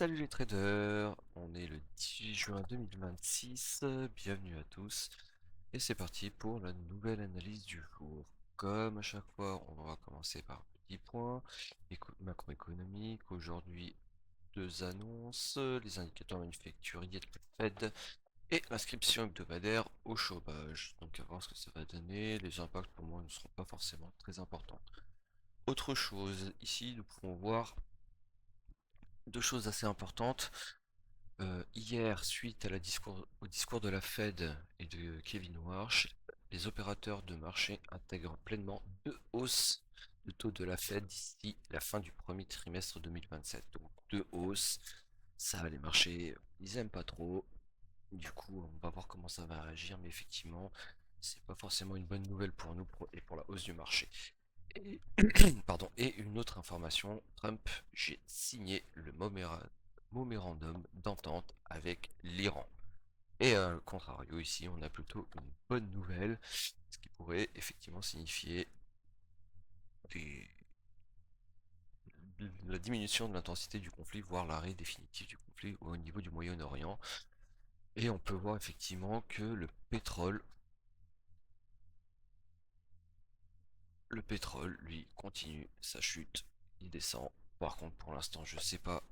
Salut les traders, on est le 18 juin 2026, bienvenue à tous, et c'est parti pour la nouvelle analyse du jour. Comme à chaque fois, on va commencer par un petit point macroéconomique. Aujourd'hui, deux annonces, les indicateurs manufacturiers de la Fed et l'inscription hebdomadaire au chômage. Donc à voir ce que ça va donner, les impacts pour moi ne seront pas forcément très importants. Autre chose, ici nous pouvons voir deux choses assez importantes. Hier, suite à au discours de la Fed et de Kevin Warsh, les opérateurs de marché intègrent pleinement deux hausses de taux de la Fed d'ici la fin du premier trimestre 2027. Donc deux hausses, ça les marchés, ils aiment pas trop. Du coup, on va voir comment ça va réagir, mais effectivement, c'est pas forcément une bonne nouvelle pour nous et pour la hausse du marché. Et, pardon, et une autre information, Trump, j'ai signé le mémorandum d'entente avec l'Iran. Et à contrario, ici, on a plutôt une bonne nouvelle, ce qui pourrait effectivement signifier des- la diminution de l'intensité du conflit, voire l'arrêt définitif du conflit au niveau du Moyen-Orient. Et on peut voir effectivement que le pétrole, lui, continue sa chute. Il descend. Par contre, pour l'instant, je ne sais pas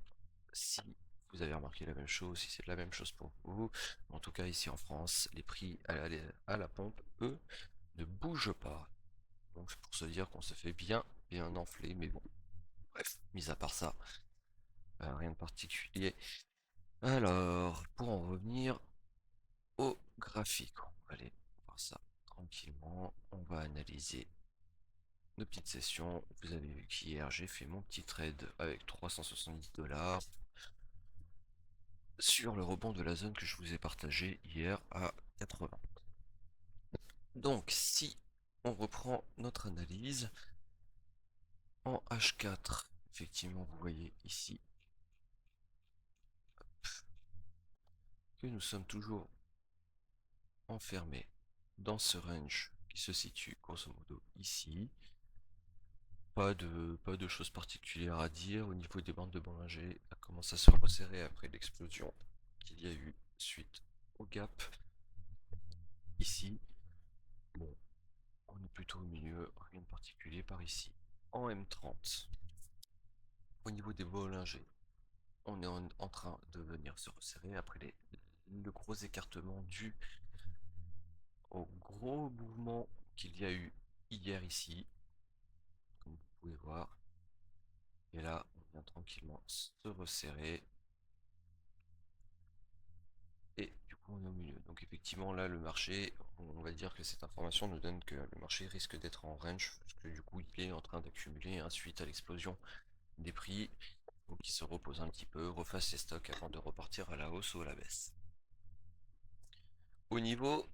si vous avez remarqué la même chose, si c'est la même chose pour vous. En tout cas, ici en France, les prix à la pompe, eux, ne bougent pas. Donc c'est pour se dire qu'on se fait bien enfler, mais bon, bref, mis à part ça, rien de particulier. Alors, pour en revenir au graphique, on va aller voir ça tranquillement. On va analyser nos petites sessions. Vous avez vu qu'hier, j'ai fait mon petit trade avec 370 $ sur le rebond de la zone que je vous ai partagé hier à 80. Donc si on reprend notre analyse en H4, effectivement vous voyez ici que nous sommes toujours enfermés dans ce range qui se situe grosso modo ici. Pas de choses particulières à dire au niveau des bandes de Bollinger. Ça commence à se resserrer après l'explosion qu'il y a eu suite au gap ici. Bon, on est plutôt au milieu, rien de particulier par ici. En M30, au niveau des Bollinger, on est en train de venir se resserrer après le gros écartement dû au gros mouvement qu'il y a eu hier ici, comme vous pouvez voir. Et là, on vient tranquillement se resserrer. Et du coup, on est au milieu. Donc effectivement, là, le marché, on va dire que cette information nous donne que le marché risque d'être en range, parce que du coup, il est en train d'accumuler suite à l'explosion des prix. Donc il se repose un petit peu, refasse ses stocks avant de repartir à la hausse ou à la baisse. Au niveau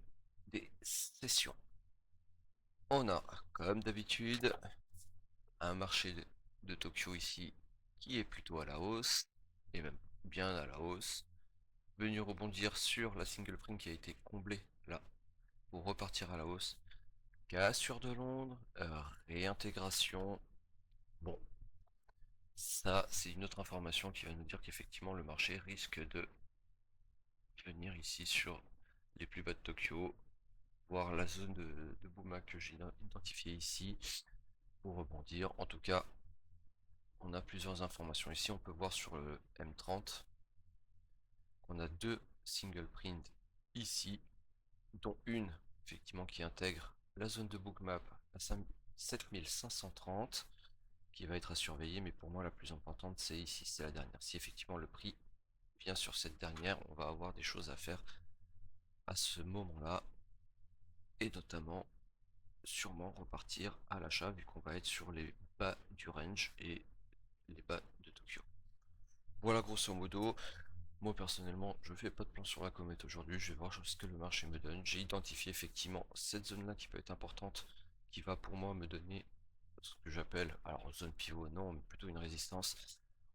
des sessions, on a, comme d'habitude, un marché de Tokyo ici qui est plutôt à la hausse, et même bien à la hausse, venu rebondir sur la single print qui a été comblée là pour repartir à la hausse. Cassure de Londres, réintégration. Bon, ça c'est une autre information qui va nous dire qu'effectivement le marché risque de venir ici sur les plus bas de Tokyo, voir la zone de Buma que j'ai identifiée ici pour rebondir. En tout cas, on a plusieurs informations ici. On peut voir sur le M30 qu'on a deux single print ici, dont une effectivement qui intègre la zone de bookmap à 7530 qui va être à surveiller, mais pour moi la plus importante c'est ici, c'est la dernière. Si effectivement le prix vient sur cette dernière, on va avoir des choses à faire à ce moment-là, et notamment sûrement repartir à l'achat vu qu'on va être sur les bas du range et les bas de Tokyo. Voilà grosso modo. Moi personnellement, je fais pas de plan sur la comète aujourd'hui, je vais voir ce que le marché me donne. J'ai identifié effectivement cette zone-là qui peut être importante, qui va pour moi me donner ce que j'appelle, alors zone pivot non, mais plutôt une résistance.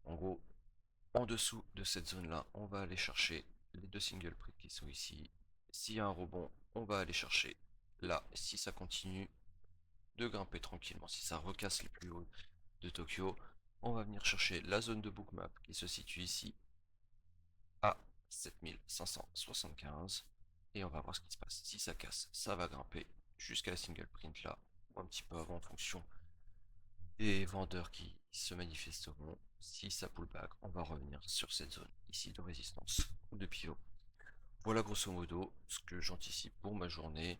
En gros, en dessous de cette zone-là, on va aller chercher les deux single prix qui sont ici. S'il y a un rebond, on va aller chercher là. Si ça continue de grimper tranquillement, si ça recasse les plus hauts de Tokyo, on va venir chercher la zone de bookmap qui se situe ici 7575. Et on va voir ce qui se passe. Si ça casse, ça va grimper jusqu'à la single print là, ou un petit peu avant en fonction des vendeurs qui se manifesteront. Si ça pull back, on va revenir sur cette zone ici de résistance ou de pivot. Voilà grosso modo ce que j'anticipe pour ma journée.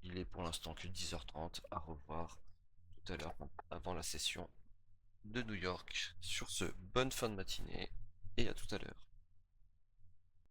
Il est pour l'instant que 10h30, à revoir tout à l'heure avant la session de New York. Sur ce, bonne fin de matinée et à tout à l'heure.